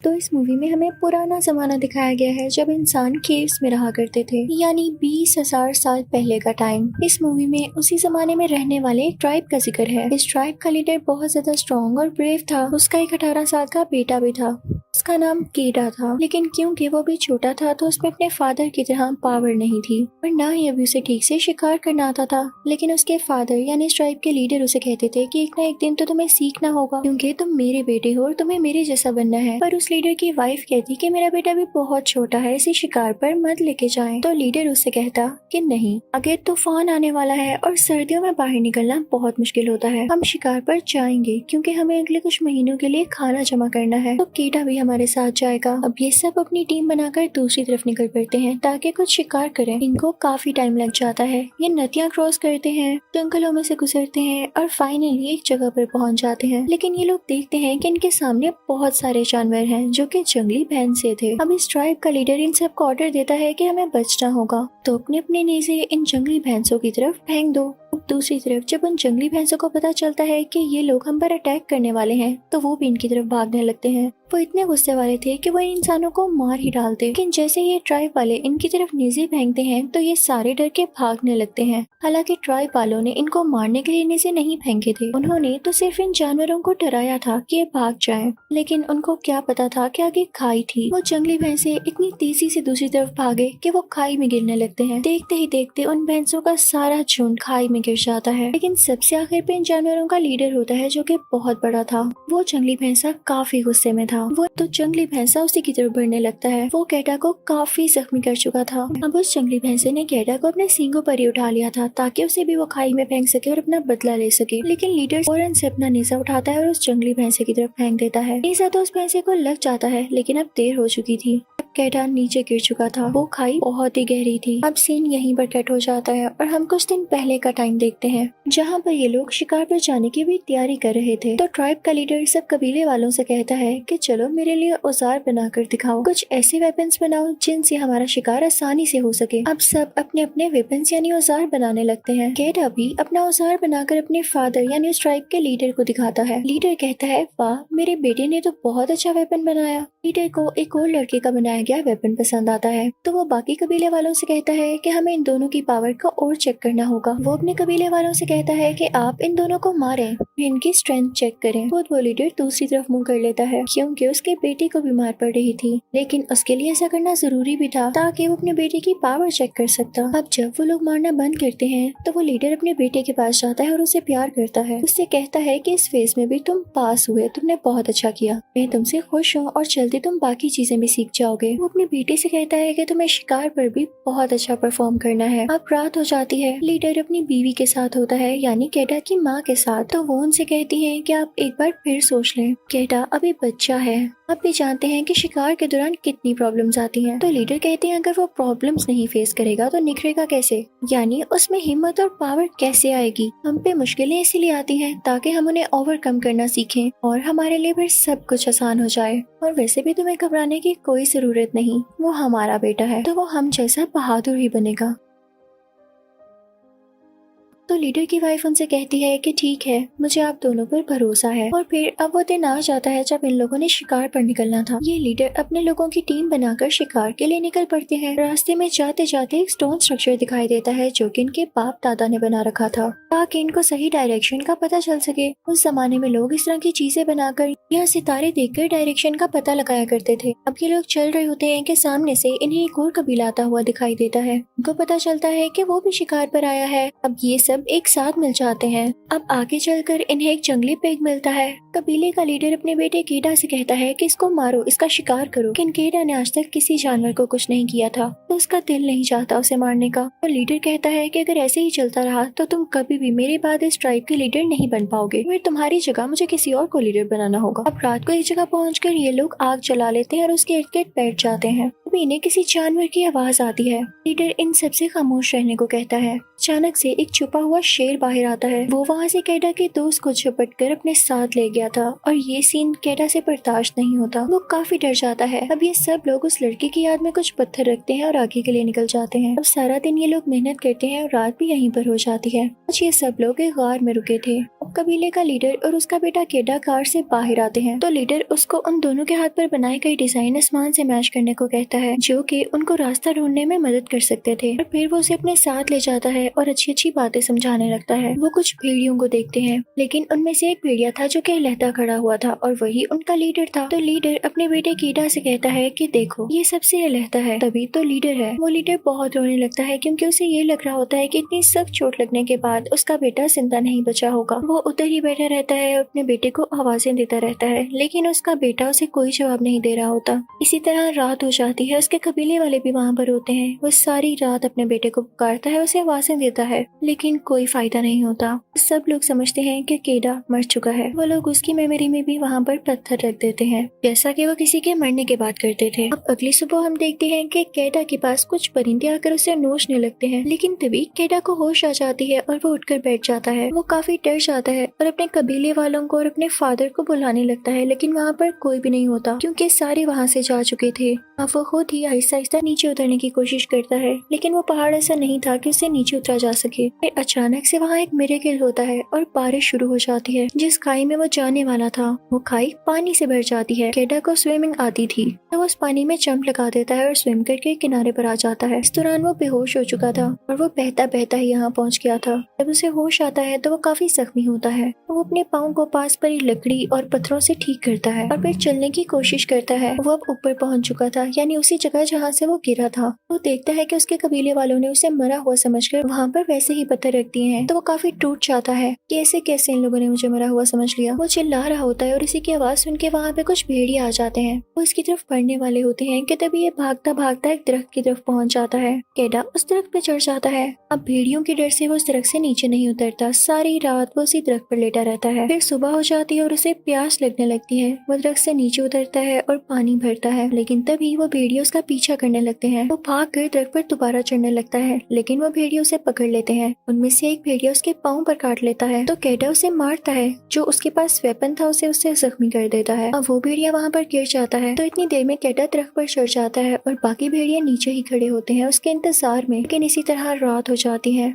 तो इस मूवी में हमें पुराना जमाना दिखाया गया है जब इंसान केव्स में रहा करते थे, यानी 20,000 साल पहले का टाइम। इस मूवी में उसी जमाने में रहने वाले एक ट्राइब का जिक्र है। इस ट्राइब का लीडर बहुत ज्यादा स्ट्रॉन्ग और ब्रेव था। उसका एक 18 साल का बेटा भी था। उसका नाम केडा था, लेकिन क्योंकि वो भी छोटा था तो उसमें अपने फादर की तरह पावर नहीं थी और ना ही अभी उसे ठीक से शिकार करना आता था। लेकिन उसके फादर यानी इस ट्राइब के लीडर उसे कहते थे कि एक ना एक दिन तो तुम्हें सीखना होगा, क्योंकि तुम मेरे बेटे हो और तुम्हें मेरे जैसा बनना है। पर उस लीडर की वाइफ कहती कि मेरा बेटा भी बहुत छोटा है, इसे शिकार पर मत लेके जाएं। तो लीडर उससे कहता कि नहीं, आगे तूफान आने वाला है और सर्दियों में बाहर निकलना बहुत मुश्किल होता है। हम शिकार पर जाएंगे क्योंकि हमें अगले कुछ महीनों के लिए खाना जमा करना है। तो केडा भी हमारे साथ जाएगा। अब ये सब अपनी टीम बनाकर दूसरी तरफ निकल पड़ते हैं ताकि कुछ शिकार करें। इनको काफी टाइम लग जाता है। ये नदियाँ क्रॉस करते हैं, जंगलों में से गुजरते हैं और फाइनली एक जगह पर पहुंच जाते हैं। लेकिन ये लोग देखते हैं कि इनके सामने बहुत सारे जानवर हैं जो कि जंगली भैंसे थे। अब इस ट्राइब का लीडर इन सबको ऑर्डर देता है कि हमें बचना होगा, तो अपने अपने नेज़े इन जंगली भैंसों की तरफ फेंक दो। दूसरी तरफ जब उन जंगली भैंसों को पता चलता है कि ये लोग हम पर अटैक करने वाले हैं तो वो भी इनकी तरफ भागने लगते हैं। वो इतने गुस्से वाले थे कि वो इन इंसानों को मार ही डालते। लेकिन जैसे ये ट्राइब वाले इनकी तरफ नेज़े फेंकते हैं तो ये सारे डर के भागने लगते हैं। हालांकि ट्राइब वालों ने इनको मारने के लिए नेज़े नहीं फेंके थे, उन्होंने तो सिर्फ इन जानवरों को डराया था कि ये भाग जाएं। लेकिन उनको क्या पता था कि आगे खाई थी। वो जंगली भैंसे इतनी तेजी से दूसरी तरफ भागे कि वो खाई में गिरने लगते हैं। देखते ही देखते उन भैंसों का सारा झुंड खाई में गिर जाता है। लेकिन सबसे आखिर पे इन जानवरों का लीडर होता है जो कि बहुत बड़ा था। वो जंगली भैंसा काफी गुस्से में था। वो तो जंगली भैंसा उसी की तरफ बढ़ने लगता है। वो केडा को काफी जख्मी कर चुका था। अब उस जंगली भैंसे ने केडा को अपने सींगों पर ही उठा लिया था ताकि उसे भी वो खाई में फेंक सके और अपना बदला ले सके। लेकिन लीडर फौरन से अपना नेज़ा उठाता है और उस जंगली भैंसे की तरफ फेंक देता है। नेज़ा तो उस भैंसे को लग जाता है, लेकिन अब देर हो चुकी थी। केडा नीचे गिर चुका था। वो खाई बहुत ही गहरी थी। अब सीन यहीं पर कट हो जाता है और हम कुछ दिन पहले का टाइम देखते हैं जहाँ पर ये लोग शिकार पर जाने की भी तैयारी कर रहे थे। तो ट्राइब का लीडर सब कबीले वालों से कहता है कि चलो मेरे लिए औजार बनाकर दिखाओ, कुछ ऐसे वेपन्स बनाओ जिनसे हमारा शिकार आसानी से हो सके। अब सब अपने अपने वेपन्स यानी औजार बनाने लगते हैं। केडा भी अपना औजार बनाकर अपने फादर यानी उस ट्राइब के लीडर को दिखाता है। लीडर कहता है, वाह, मेरे बेटे ने तो बहुत अच्छा वेपन बनाया। लीडर को एक और लड़के का बनाया गया वेपन पसंद आता है, तो वो बाकी कबीले वालों से कहता है कि हमें इन दोनों की पावर को और चेक करना होगा। वो अपने कबीले वालों से कहता है कि आप इन दोनों को मारें, इनकी स्ट्रेंथ चेक करें। खुद वो लीडर दूसरी तरफ मुंह कर लेता है क्योंकि उसके बेटे को बीमार पड़ रही थी, लेकिन उसके लिए ऐसा करना जरूरी भी था ताकि वो अपने बेटे की पावर चेक कर सकता। अब जब वो लोग मारना बंद करते हैं तो वो लीडर अपने बेटे के पास जाता है और उसे प्यार करता है। उससे कहता है कि इस फेज में भी तुम पास हुए, तुमने बहुत अच्छा किया, मैं तुमसे खुश हूँ और जल्दी तुम बाकी चीजें भी सीख जाओगे। वो अपने बेटे से कहता है कि तुम्हें शिकार पर भी बहुत अच्छा परफॉर्म करना है। अब रात हो जाती है। लीडर अपनी बीवी के साथ होता है यानी केडा की माँ के साथ। तो वो उनसे कहती है कि आप एक बार फिर सोच लें, केडा अभी बच्चा है। आप भी जानते हैं कि शिकार के दौरान कितनी प्रॉब्लम्स आती हैं। तो लीडर कहते हैं अगर वो प्रॉब्लम्स नहीं फेस करेगा तो निखरेगा कैसे, यानी उसमें हिम्मत और पावर कैसे आएगी। हम पे मुश्किलें इसीलिए आती हैं ताकि हम उन्हें ओवरकम करना सीखें और हमारे लिए फिर सब कुछ आसान हो जाए। और वैसे भी तुम्हें घबराने की कोई जरूरत नहीं, वो हमारा बेटा है तो वो हम जैसा बहादुर ही बनेगा। तो लीडर की वाइफ उनसे कहती है कि ठीक है, मुझे आप दोनों पर भरोसा है। और फिर अब वो दिन आ जाता है जब इन लोगों ने शिकार पर निकलना था। ये लीडर अपने लोगों की टीम बनाकर शिकार के लिए निकल पड़ते हैं। रास्ते में जाते जाते एक स्टोन स्ट्रक्चर दिखाई देता है जो कि इनके बाप दादा ने बना रखा था ताकि इनको सही डायरेक्शन का पता चल सके। उस जमाने में लोग इस तरह की चीजें बनाकर या सितारे देखकर डायरेक्शन का पता लगाया करते थे। अब ये लोग चल रहे होते हैं कि सामने से इन्हें एक और कबीला आता हुआ दिखाई देता है। उनको पता चलता है कि वो भी शिकार पर आया है। अब ये सब एक साथ मिल जाते हैं। अब आगे चलकर इन्हें एक जंगली पिग मिलता है। कबीले का लीडर अपने बेटे केडा से कहता है कि इसको मारो, इसका शिकार करो। लेकिन केडा ने आज तक किसी जानवर को कुछ नहीं किया था तो उसका दिल नहीं चाहता उसे मारने का। और लीडर कहता है कि अगर ऐसे ही चलता रहा तो तुम कभी भी मेरे बाद इस ट्राइब के लीडर नहीं बन पाओगे, फिर तुम्हारी जगह मुझे किसी और को लीडर बनाना होगा। अब रात को एक जगह पहुंचकर ये लोग आग जला लेते हैं और उसके इर्द गिर्द बैठ जाते हैं। तभी इन्हें किसी जानवर की आवाज आती है। लीडर इन सबसे खामोश रहने को कहता है। अचानक से एक छुपा हुआ शेर बाहर आता है। वो वहाँ से कैडा के दोस्त को झपट कर अपने साथ ले गया था और ये सीन कैडा से बर्दाश्त नहीं होता। वो काफी डर जाता है। अब ये सब लोग उस लड़के की याद में कुछ पत्थर रखते हैं और आगे के लिए निकल जाते हैं। अब सारा दिन ये लोग मेहनत करते हैं और रात भी यहीं पर हो जाती है। आज ये सब लोग एक गार में रुके थे। अब कबीले का लीडर और उसका बेटा कैडा कार से बाहर आते हैं तो लीडर उसको उन दोनों के हाथ पर बनाई गई डिजाइन आसमान से मैच करने को कहता है, जो कि उनको रास्ता ढूंढने में मदद कर सकते थे। और फिर वो उसे अपने साथ ले जाता है और अच्छी अच्छी बातें समझाने लगता है। वो कुछ भेड़ियों को देखते हैं, लेकिन उनमें से एक भेड़िया था जो कि लहता खड़ा हुआ था और वही उनका लीडर था। तो लीडर अपने बेटे कैडा से कहता है कि देखो ये सबसे लहता है, तभी तो लीडर है। वो लीडर बहुत रोने लगता है क्योंकि उसे ये लग रहा होता है कि इतनी सख्त चोट लगने के बाद उसका बेटा जिंदा नहीं बचा होगा। वो उधर ही बैठा रहता है और अपने बेटे को आवाजें देता रहता है, लेकिन उसका बेटा उसे कोई जवाब नहीं दे रहा होता। इसी तरह रात हो जाती है। उसके कबीले वाले भी वहाँ पर होते हैं। वो सारी रात अपने बेटे को पुकारता है, उसे आवाजें देता है, लेकिन कोई फायदा नहीं होता। सब लोग समझते हैं कि कैडा मर चुका है। वो लोग उसकी मेमोरी में भी वहाँ पर पत्थर रख देते हैं, जैसा कि वो किसी के मरने के बाद करते थे। अब अगली सुबह हम देखते हैं कि कैडा के पास कुछ परिंदे आकर उसे नोचने लगते हैं, लेकिन तभी कैडा को होश आ जाती है और वो उठकर बैठ जाता है। वो काफी डर जाता है और अपने कबीले वालों को और अपने फादर को बुलाने लगता है, लेकिन वहाँ पर कोई भी नहीं होता क्योंकि सारे वहाँ से जा चुके थे। अब वो खुद ही आहिस्ता आहिस्ता नीचे उतरने की कोशिश करता है, लेकिन वो पहाड़ ऐसा नहीं था कि उससे नीचे उतरा जा सके। फिर अचानक से वहाँ एक मिरेकल होता है और बारिश शुरू हो जाती है। जिस खाई में वो जाने वाला था वो खाई पानी से भर जाती है। कैडा को स्विमिंग आती थी तो वो उस पानी में जंप लगा देता है और स्विम करके किनारे पर आ जाता है। इस दौरान वो बेहोश हो चुका था और वो बहता बहता ही यहाँ पहुँच गया था। जब उसे होश आता है तो वो काफी जख्मी होता है। वो अपने पाँव को पास पर ही लकड़ी और पत्थरों से ठीक करता है और फिर चलने की कोशिश करता है। वो अब ऊपर पहुँच चुका था, यानी उसी जगह जहाँ से वो गिरा था। वो देखता है कि उसके कबीले वालों ने उसे मरा हुआ समझकर वहाँ पर वैसे ही पत्थर रख दिए हैं। तो वो काफी टूट जाता है कि ऐसे कैसे इन लोगों ने मुझे मरा हुआ समझ लिया। वो चिल्ला रहा होता है और इसी की आवाज सुन के वहाँ पे कुछ भेड़िया आ जाते हैं। वो इसकी तरफ पड़ने वाले होते हैं कि तभी ये भागता भागता एक दरख्त की तरफ पहुँच जाता है। कैडा उस दरख्त पे चढ़ जाता है। अब भेड़ियों के डर से वो उस दरख्त से नीचे नहीं उतरता। सारी रात वो उसी दरख्त पर लेटा रहता है। फिर सुबह हो जाती है और उसे प्यास लगने लगती है। वो दरख्त से नीचे उतरता है और पानी भरता है, लेकिन तभी वो भेड़िया उसका पीछा करने लगते हैं। वो भाग कर दरख्त पर दोबारा चढ़ने लगता है, लेकिन वो भेड़िया उसे पकड़ लेते हैं। उनमें से एक भेड़िया उसके पाँव पर काट लेता है तो कैडा उसे मारता है। जो उसके पास वेपन था उसे जख्मी कर देता है। अब वो भेड़िया वहाँ पर गिर जाता है तो इतनी देर में कैडा दरख्त पर चढ़ जाता है और बाकी भेड़िया नीचे ही खड़े होते हैं उसके इंतजार में। लेकिन इसी तरह रात हो जाती है।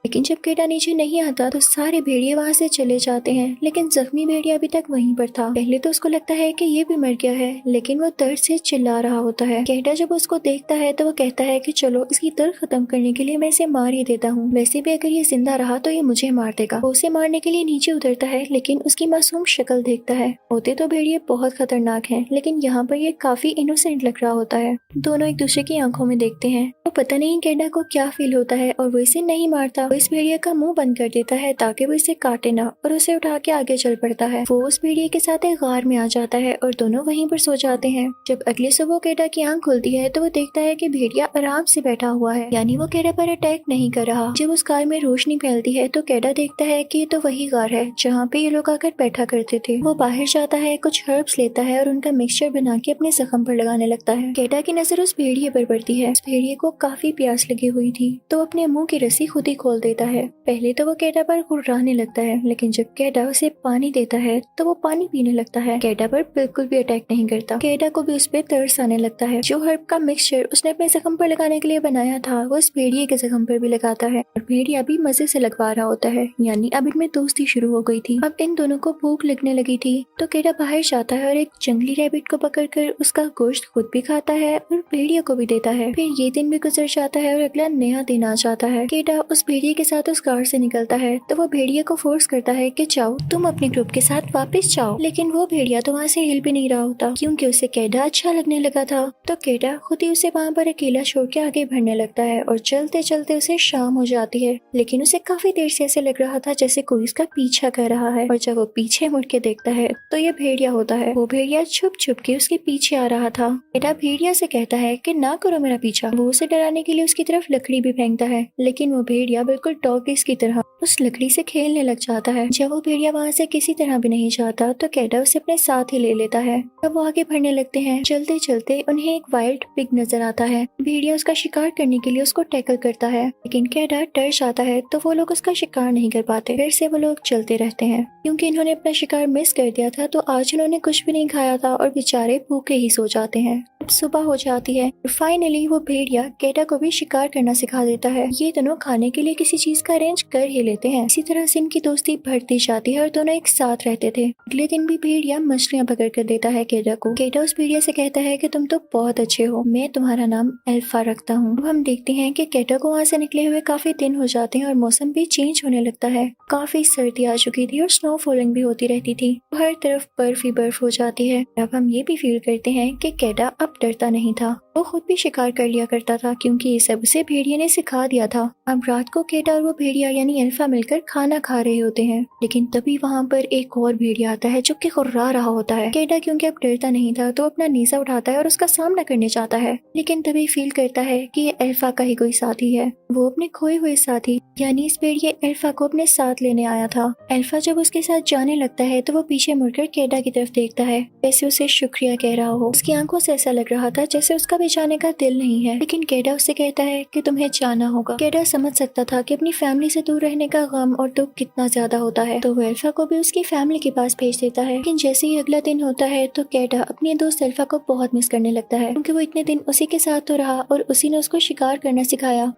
लेकिन जब कैडा नीचे नहीं आता तो सारे भेड़िए वहाँ से चले जाते हैं, लेकिन जख्मी भेड़िया अभी तक वहीं पर था। पहले तो उसको लगता है कि ये भी मर गया है, लेकिन वो दर्द से चिल्ला रहा होता है। कैडा जब उसको देखता है तो वो कहता है कि चलो इसकी दर्द खत्म करने के लिए मैं इसे मार ही देता हूँ। वैसे भी अगर ये जिंदा रहा तो ये मुझे मार देगा। वो उसे मारने के लिए नीचे उतरता है, लेकिन उसकी मासूम शक्ल देखता है। होते तो भेड़िए बहुत खतरनाक है, लेकिन यहाँ पर ये काफी इनोसेंट लग रहा होता है। दोनों एक दूसरे की आंखों में देखते हैं। वो पता नहीं कैडा को क्या फील होता है और वो इसे नहीं मारता। इस भेड़िया का मुंह बंद कर देता है ताकि वो इसे काटे ना और उसे उठा के आगे चल पड़ता है। वो उस भेड़िए के साथ एक गार में आ जाता है और दोनों वहीं पर सो जाते हैं। जब अगली सुबह कैडा की आंख खुलती है तो वो देखता है कि भेड़िया आराम से बैठा हुआ है, यानी वो कैडा पर अटैक नहीं कर रहा। जब उस गार में रोशनी फैलती है तो कैडा देखता है कि ये तो वही गार है जहाँ पे ये लोग आकर बैठा करते थे। वो बाहर जाता है, कुछ हर्ब्स लेता है और उनका मिक्सचर बना के अपने जख्म पर लगाने लगता है। कैडा की नजर उस भेड़िए पर पड़ती है। इस भेड़िए को काफी प्यास लगी हुई थी तो अपने मुंह की रस्सी खुद ही खोल देता है। पहले तो वो कैडा पर गुर्राने लगता है, लेकिन जब कैडा उसे पानी देता है तो वो पानी पीने लगता है। कैडा पर बिल्कुल भी अटैक नहीं करता। कैडा को भी उस पर तरस आने लगता है। जो हर्ब का मिक्सचर उसने अपने जख्म पर लगाने के लिए बनाया था वो इस भेड़िए के जख्म पर भी लगाता है और भेड़िया भी मजे से लगवा रहा होता है, यानी अब इनमें दोस्ती शुरू हो गई थी। अब इन दोनों को भूख लगने लगी थी तो कैडा बाहर जाता है और एक जंगली रैबिट को पकड़कर उसका गोश्त खुद भी खाता है और भेड़िया को भी देता है। फिर ये दिन भी गुजर जाता है और अगला नया दिन आ जाता है। कैडा उस भेड़िए के साथ उस गार से निकलता है तो वो भेड़िया को फोर्स करता है कि जाओ तुम अपने ग्रुप के साथ वापस जाओ, लेकिन वो भेड़िया तो वहाँ से हिल भी नहीं रहा होता क्योंकि उसे कैडा अच्छा लगने लगा था। तो कैडा खुद ही उसे वहाँ पर अकेला छोड़ के आगे बढ़ने लगता है और चलते चलते उसे शाम हो जाती है, लेकिन उसे काफी देर से ऐसे लग रहा था जैसे कोई उसका पीछा कर रहा है। और जब वो पीछे मुड़ के देखता है तो ये भेड़िया होता है। वो भेड़िया छुप छुप के उसके पीछे आ रहा था। कैडा भेड़िया से कहता है कि ना करो मेरा पीछा। वो उसे डराने के लिए उसकी तरफ लकड़ी भी फेंकता है, लेकिन वो भेड़िया बिल्कुल डॉगीज की तरह उस लकड़ी से खेलने लग जाता है। जब वो भेड़िया वहाँ से किसी तरह भी नहीं जाता तो कैडा उसे अपने साथ ही ले लेता है। अब वो आगे बढ़ने लगते हैं। चलते चलते उन्हें एक वाइल्ड पिग नजर आता है। भेड़िया उसका शिकार करने के लिए उसको टैकल करता है, लेकिन कैडा डर जाता है तो वो लोग उसका शिकार नहीं कर पाते। फिर से वो लोग चलते रहते हैं। क्योंकि इन्होंने अपना शिकार मिस कर दिया था तो आज उन्होंने कुछ भी नहीं खाया था और बेचारे भूखे ही सो जाते हैं। सुबह हो जाती है। फाइनली वो भेड़िया कैडा को भी शिकार करना सिखा देता है। ये दोनों खाने के लिए किसी चीज का अरेंज कर ही लेते हैं। इसी तरह से इनकी दोस्ती बढ़ती जाती है और दोनों एक साथ रहते थे। अगले दिन भी भेड़िया मछलियां पकड़ कर देता है कैडा को। कैडा उस भेड़िया से कहता है कि तुम तो बहुत अच्छे हो, मैं तुम्हारा नाम अल्फा रखता हूँ। अब हम देखते हैं कि कैडा को वहाँ से निकले हुए काफी दिन हो जाते हैं और मौसम भी चेंज होने लगता है। काफी सर्दी आ चुकी थी और स्नो फॉलिंग भी होती रहती थी। हर तरफ बर्फ ही बर्फ हो जाती है। अब हम ये भी फील करते हैं कि कैडा अब डरता नहीं था। वो खुद भी शिकार कर लिया करता था क्योंकि ये सब उसे भेड़िया ने सिखा दिया था। अब रात को कैडा और वो भेड़िया यानी अल्फा मिलकर खाना खा रहे होते हैं, लेकिन तभी वहाँ पर एक और भेड़िया आता है जो कि खुर्रा रहा होता है। कैडा क्योंकि अब डरता नहीं था तो अपना नेज़ा उठाता है और उसका सामना करने चाहता है, लेकिन तभी फील करता है कि ये अल्फा का ही कोई साथी है। वो अपने खोए हुए साथी यानी इस भेड़िया अल्फा को अपने साथ लेने आया था। अल्फा जब उसके साथ जाने लगता है तो वो पीछे मुड़कर कैडा की तरफ देखता है, जैसे उसे शुक्रिया कह रहा हो। उसकी आंखों से ऐसा लग रहा था जैसे उसका भी जाने का दिल नहीं है, लेकिन कैडा उससे कहता है कि तुम्हें जाना होगा। कैडा समझ सकता था कि अपनी फैमिली से दूर रहने का गम और दुख कितना ज्यादा होता है, तो वो अल्फा को भी उसकी फैमिली के पास भेज देता है। लेकिन जैसे ही अगला दिन होता है तो कैडा अपने दोस्त अल्फा को बहुत मिस करने लगता है, क्योंकि वो इतने दिन उसी के साथ तो रहा और उसी ने उसको शिकार करना सिखाया।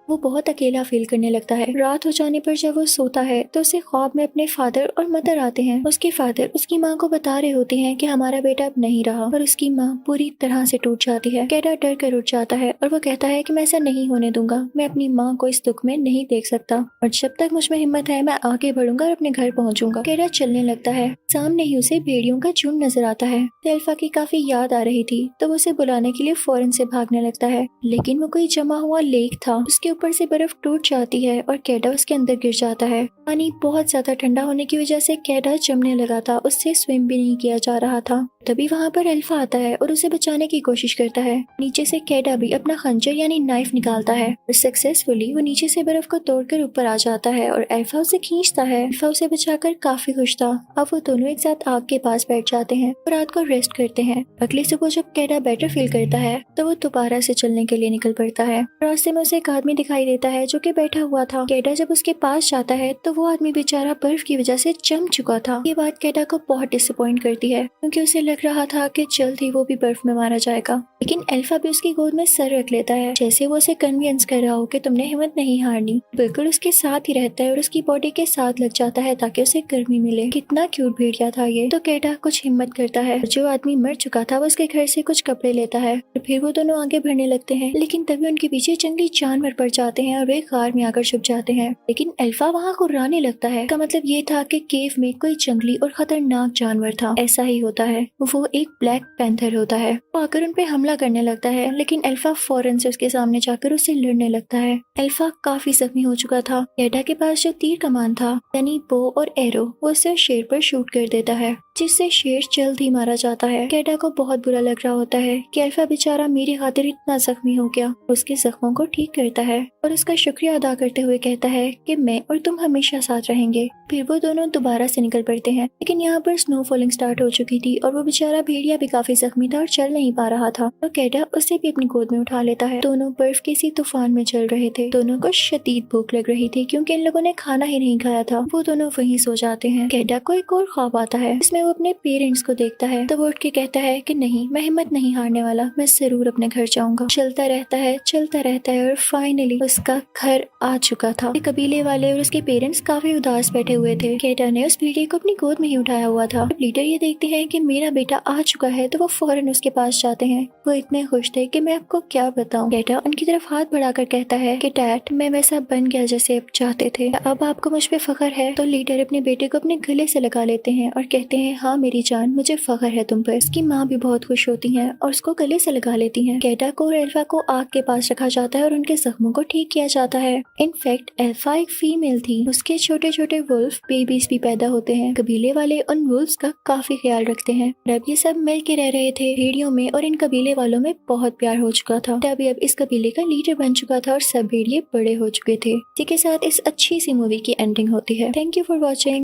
वो बहुत अकेला फील करने लगता है। रात हो जाने पर जब वो सोता है तो उसे ख्वाब में अपने फादर और मदर आते हैं। उसके फादर उसकी माँ को बता रहे होते हैं कि हमारा बेटा अब नहीं रहा, और उसकी माँ पूरी तरह से टूट जाती है। कैडा डर कर उठ जाता है और वो कहता है कि मैं ऐसा नहीं होने दूंगा, मैं अपनी माँ को इस दुख में नहीं देख सकता और जब तक मुझ में हिम्मत है मैं आगे बढ़ूंगा और अपने घर पहुँचूंगा। कैडा चलने लगता है। सामने ही उसे भेड़ियों का झुंड नजर आता है। अल्फा की काफी याद आ रही थी तो वो उसे बुलाने के लिए फौरन से भागने लगता है, लेकिन वो कोई जमा हुआ लेक था। उसके ऊपर से बर्फ टूट जाती है और कैडा उसके अंदर गिर जाता है। पानी बहुत ज्यादा ठंडा होने की वजह से कैडा जमने लगा था, उससे स्विम भी नहीं किया जा रहा था। तभी वहाँ पर अल्फा आता है और उसे बचाने की कोशिश करता है। नीचे से कैडा भी अपना खंजर यानी नाइफ निकालता है और सक्सेसफुली वो नीचे से बर्फ को तोड़कर ऊपर आ जाता है और अल्फा उसे खींचता है। अल्फा उसे बचाकर काफी खुश था। अब वो दोनों एक साथ आग के पास बैठ जाते हैं और रात को रेस्ट करते हैं। अगली सुबह जब कैडा बेटर फील करता है तो वो दोबारा से चलने के लिए निकल पड़ता है। रास्ते में उसे एक आदमी दिखाई देता है जो कि बैठा हुआ था। कैडा जब उसके पास जाता है तो वो आदमी बेचारा बर्फ की वजह से जम चुका था। ये बात कैडा को बहुत डिसअपॉइंट करती है क्योंकि उसे लग रहा था कि जल्द ही वो भी बर्फ में मारा जाएगा। लेकिन अल्फा भी उसकी गोद में सर रख लेता है, जैसे वो उसे कन्विंस कर रहा हो कि तुमने हिम्मत नहीं हारनी। बिल्कुल उसके साथ ही रहता है और उसकी बॉडी के साथ लग जाता है ताकि उसे गर्मी मिले। कितना क्यूट भेड़िया था ये। तो कैडा कुछ हिम्मत करता है। जो आदमी मर चुका था वो उसके घर से कुछ कपड़े लेता है और फिर वो दोनों आगे बढ़ने लगते हैं। लेकिन तभी उनके पीछे जंगली जानवर पड़ जाते हैं और वे कार में आकर छुप जाते हैं। लेकिन अल्फा वहाँ कुर्राने लगता है। इसका मतलब ये था कि केव में कोई जंगली और खतरनाक जानवर था। ऐसा ही होता है, वो एक ब्लैक पैंथर होता है। वो आकर उन पे हमला करने लगता है, लेकिन अल्फा फौरन से उसके सामने जाकर उससे लड़ने लगता है। अल्फा काफी जख्मी हो चुका था। कैडा के पास जो तीर कमान था यानी बो और एरो, वो उसे शेर पर शूट कर देता है, जिससे शेर जल्द ही मारा जाता है। कैडा को बहुत बुरा लग रहा होता है कि अल्फा बेचारा मेरी खातिर इतना जख्मी हो गया। उसके जख्मों को ठीक करता है और उसका शुक्रिया अदा करते हुए कहता है कि मैं और तुम हमेशा साथ रहेंगे। फिर वो दोनों दोबारा से निकल पड़ते हैं, लेकिन यहाँ पर स्नो फॉलिंग स्टार्ट हो चुकी थी और वो बेचारा भेड़िया भी काफी जख्मी था और चल नहीं पा रहा था। तो कैडा उसे भी अपनी गोद में उठा लेता है। दोनों बर्फ के सी तूफान में चल रहे थे। दोनों को शदीद भूख लग रही थी क्योंकि इन लोगों ने खाना ही नहीं खाया था। वो दोनों वहीं सो जाते हैं। कैडा को एक और ख्वाब आता है, इसमें वो अपने पेरेंट्स को देखता है। तो वो उठ के कहता है कि नहीं, मैं हिम्मत नहीं हारने वाला, मैं जरूर अपने घर जाऊंगा। चलता रहता है, चलता रहता है और फाइनली उसका घर आ चुका था। कबीले वाले और उसके पेरेंट्स काफी उदास बैठे हुए थे। कैडा ने उस भेड़िए को अपनी गोद में ही उठाया हुआ था। जब लीडर ये देखते हैं कि मेरा बेटा आ चुका है तो वो फौरन उसके पास जाते हैं। वो इतने खुश थे कि मैं आपको क्या बताऊं। कैडा उनकी तरफ हाथ बढ़ाकर कहता है कि डैड, मैं वैसा बन गया जैसे आप चाहते थे, अब आपको मुझ पे फख्र है। तो लीडर अपने बेटे को अपने गले से लगा लेते हैं और कहते हैं हाँ मेरी जान, मुझे फख्र है तुम पर। उसकी माँ भी बहुत खुश होती है और उसको गले से लगा लेती है। कैटा को और एल्फा को आग के पास रखा जाता है और उनके जख्मों को ठीक किया जाता है। इनफैक्ट एल्फा एक फीमेल थी। उसके छोटे छोटे वुल्फ बेबीज भी पैदा होते हैं। कबीले वाले उन वुल्फ्स का काफी ख्याल रखते हैं। अब ये सब मिल के रह रहे थे भेड़ियों में और इन कबीले वालों में बहुत प्यार हो चुका था। टबी अब इस कबीले का लीडर बन चुका था और सब भेड़िए बड़े हो चुके थे। इसी के साथ इस अच्छी सी मूवी की एंडिंग होती है। Thank you for watching.